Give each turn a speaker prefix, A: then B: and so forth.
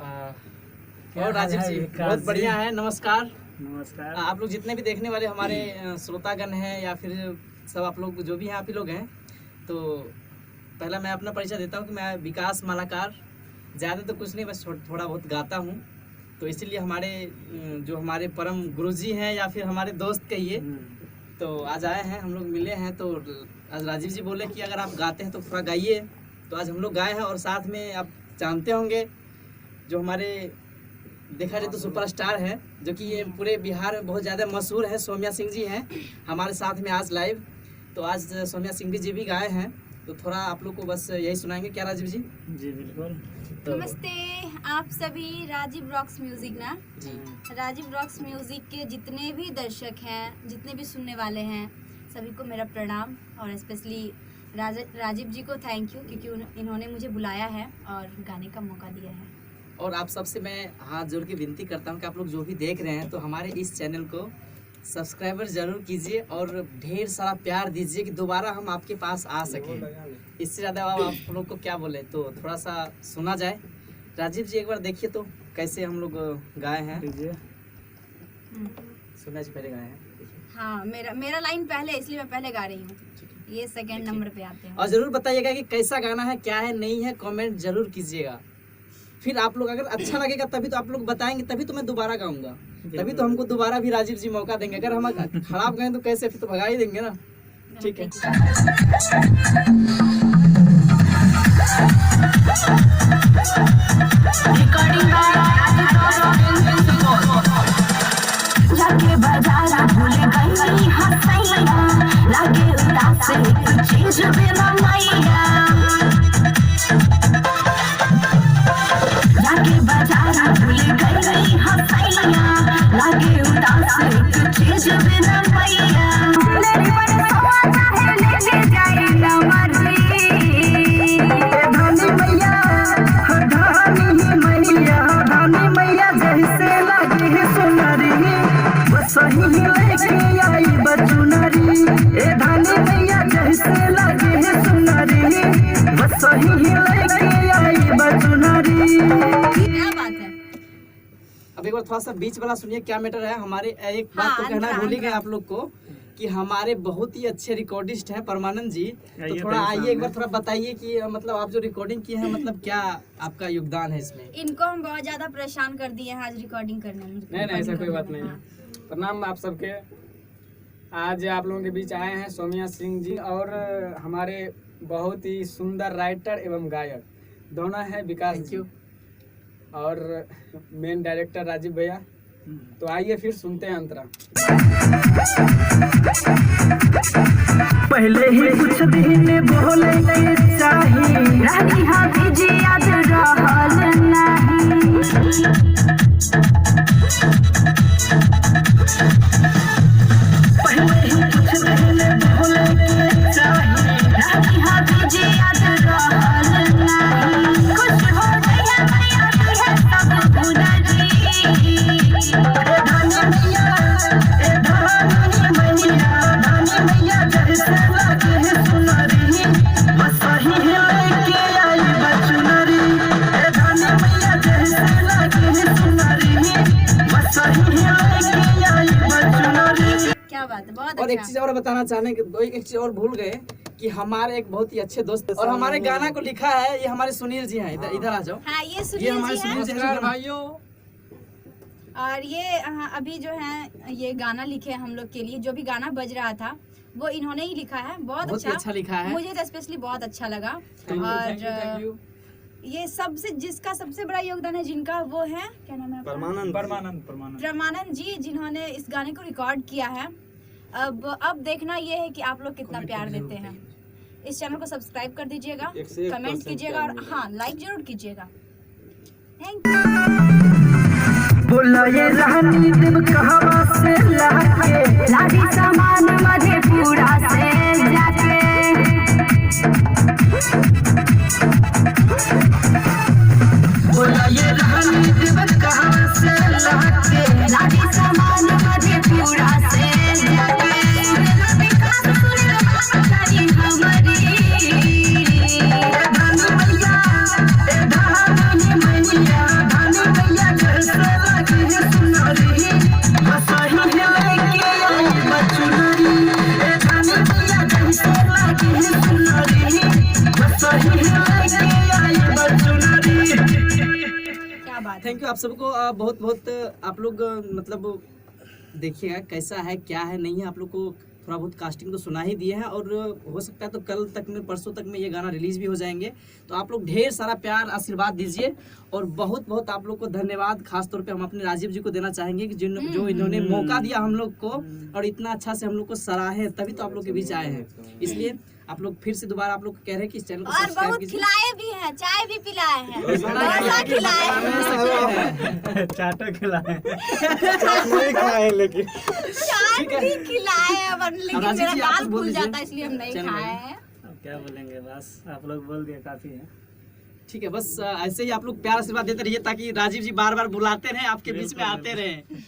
A: और राजीव जी बहुत बढ़िया है। नमस्कार।
B: नमस्कार।
A: आप लोग जितने भी देखने वाले हमारे श्रोतागण हैं या फिर सब आप लोग जो भी यहाँ पे लोग हैं, तो पहला मैं अपना परिचय देता हूँ कि मैं विकास मालाकार, ज़्यादा तो कुछ नहीं, बस थोड़ा बहुत गाता हूँ। तो इसीलिए हमारे जो हमारे परम गुरुजी हैं या फिर हमारे दोस्त कहिए, तो आज आए हैं, हम लोग मिले हैं। तो आज राजीव जी बोले कि अगर आप गाते हैं तो थोड़ा गाइए, तो आज हम लोग गाए हैं। और साथ में आप जानते होंगे जो हमारे देखा जाए तो सुपरस्टार है, जो कि ये पूरे बिहार में बहुत ज़्यादा मशहूर है, सौम्या सिंह जी हैं हमारे साथ में आज लाइव। तो आज सौम्या सिंह जी भी गाए हैं, तो थोड़ा आप लोग को बस यही सुनाएंगे क्या राजीव जी?
B: जी बिल्कुल।
C: तो नमस्ते आप सभी राजीव रॉक्स म्यूजिक ना जी, राजीव रॉक्स म्यूजिक के जितने भी दर्शक हैं, जितने भी सुनने वाले हैं, सभी को मेरा प्रणाम। और स्पेशली राजीव जी को थैंक यू, क्योंकि इन्होंने मुझे बुलाया है और गाने का मौका दिया है।
A: और आप सबसे मैं हाथ जोड़ के विनती करता हूँ कि आप लोग जो भी देख रहे हैं, तो हमारे इस चैनल को सब्सक्राइबर जरूर कीजिए और ढेर सारा प्यार दीजिए कि दोबारा हम आपके पास आ सकें। इससे ज़्यादा आप लोग को क्या बोले, तो थोड़ा सा सुना जाए। राजीव जी एक बार देखिए तो कैसे हम लोग गाए हैं। सुना पहले गाए हैं।
C: हाँ, मेरा लाइन पहले, इसलिए मैं पहले गा रही हूँ, ये सेकंड नंबर पे आते हैं।
A: और ज़रूर बताइएगा कि कैसा गाना है, क्या है, नहीं है, कमेंट जरूर कीजिएगा। फिर आप लोग अगर अच्छा लगेगा तभी तो आप लोग बताएंगे, तभी तो मैं दोबारा गाऊंगा, तभी तो हमको दोबारा भी राजीव जी मौका देंगे। अगर हम खराब गए तो कैसे, फिर तो भगा ही देंगे ना। ठीक है।
D: जाके बाजार भूल गई हंसैया, लागे उदास एक चीज बिना मैया। जाके बाजार भूल गई हंसैया, लागे उदास एक चीज बिना मैया। मेरी बड़ी सवाजा है लेके जाए ना मर्जी, धनी मैया हो धनी मैया, धनी मैया जैसे लगी है सुनरी, सही लेके आई बचुनरी। ए धनी मैया जैसे लगे है सुनरी, बस सही लेके आई बचुनरी।
C: क्या बात है।
A: अब एक बार थोड़ा सा बीच वाला सुनिए, क्या मैटर है हमारे। एक बात तो कहना भूल ही गए आप लोग को कि हमारे बहुत ही अच्छे रिकॉर्डिस्ट हैं परमानंद जी। तो थोड़ा आइए एक बार थोड़ा बताइए कि मतलब आप जो रिकॉर्डिंग की है, मतलब क्या आपका योगदान है इसमें?
C: इनको हम बहुत ज्यादा परेशान कर दिए हैं आज रिकॉर्डिंग करने में।
B: नहीं ऐसा कोई बात नहीं है। प्रणाम आप सबके। आज आप लोगों के बीच आए हैं सौम्या सिंह जी, और हमारे बहुत ही सुंदर राइटर एवं गायक दोनों हैं विकास जी, और मेन डायरेक्टर राजीव भैया। तो आइए फिर सुनते हैं अंतरा।
D: पहले ही कुछ दिन बोले के चाहिए, रानी हाथी जी याद रहल नहीं। पहले ही कुछ दिन बोले के चाहिए, रानी हाथी जी याद रहल नहीं। खुश हो गया मैया तू है सब गुना जी, धनी मैया ए धनी मैया, धनी मैया जैसे लगे है सुनरी, बस सही लेके आई बचुनरी। ए धनी मैया जैसे लगे है सुनरी, बस सही लेके आई बचुनरी।
C: क्या बात है, बहुत
A: और एक
C: अच्छा।
A: चीज और बताना चाहने कि एक चीज और भूल गए कि हमारे एक बहुत ही अच्छे दोस्त और हमारे गाना को लिखा है, ये हमारे सुनील जी हैं। इधर आ जाओ।
C: हाँ, ये
A: ये
C: सुनील
A: हमारे
C: जी हैं।
A: सुनील जी हैं
B: भाइयों।
C: और ये अभी जो है ये गाना लिखे हम लोग के लिए, जो भी गाना बज रहा था वो इन्होंने ही लिखा है। बहुत
A: बहुत ही अच्छा लिखा है।
C: मुझे तो स्पेशली बहुत अच्छा लगा।
B: थैंक
C: और
B: यू।
C: ये सबसे जिसका सबसे बड़ा योगदान है जिनका, वो है क्या नाम है आपका? परमानंद जी, जिन्होंने इस गाने को रिकॉर्ड किया है। अब देखना ये है कि आप लोग कितना प्यार देते हैं। इस चैनल को सब्सक्राइब कर दीजिएगा, कमेंट कीजिएगा और हाँ लाइक जरूर कीजिएगा। Thank you.
D: बोला ये रानी दिल कहवा से लाके, लादी सामान मधेपुरा से जाके। बोला ये रानी दिल कहवा से लाके, लादी सामान मधेपुरा से जाके। विकास सुन हमारी हमारी, धनी मैया धनी मैया, धनी
C: धन्यवाद।
A: थैंक यू आप सबको। बहुत बहुत आप लोग मतलब देखिएगा कैसा है क्या है नहीं है, आप लोग को थोड़ा बहुत कास्टिंग तो सुना ही दिए हैं, और हो सकता है तो कल तक में परसों तक में ये गाना रिलीज भी हो जाएंगे। तो आप लोग ढेर सारा प्यार आशीर्वाद दीजिए, और बहुत बहुत आप लोग को धन्यवाद। खास तौर पे हम अपने राजीव जी को देना चाहेंगे कि जो इन्होंने मौका दिया हम लोग को, और इतना अच्छा से हम लोग को सराहे, तभी तो आप लोग के बीच आए हैं। इसलिए आप लोग फिर से दोबारा आप लोग कह रहे हैं कि इस चैनल को
C: और
A: सब्सक्राइब
C: बहुत
A: कीजिए।
C: खिलाए भी हैं, चाय भी पिलाए हैं, डोसा खिलाए हैं,
B: चाटा खिलाए
C: चाट भी खिलाए हैं, लेकिन
A: राजीव
C: मेरा
A: जी, आप
C: दाल
A: कुछ बोल
C: फूल
A: दीजिए।
C: जाता है इसलिए हम नहीं
A: चैनल
C: खाए
A: में।
C: हैं।
B: अब क्या बोलेंगे, बस आप लोग बोल दिए काफी है।
A: ठीक है, बस ऐसे ही आप लोग प्यार आशीर्वाद देते रहिए, ताकि राजीव जी बार बार बुलाते रहे, आपके बीच में आते रहे।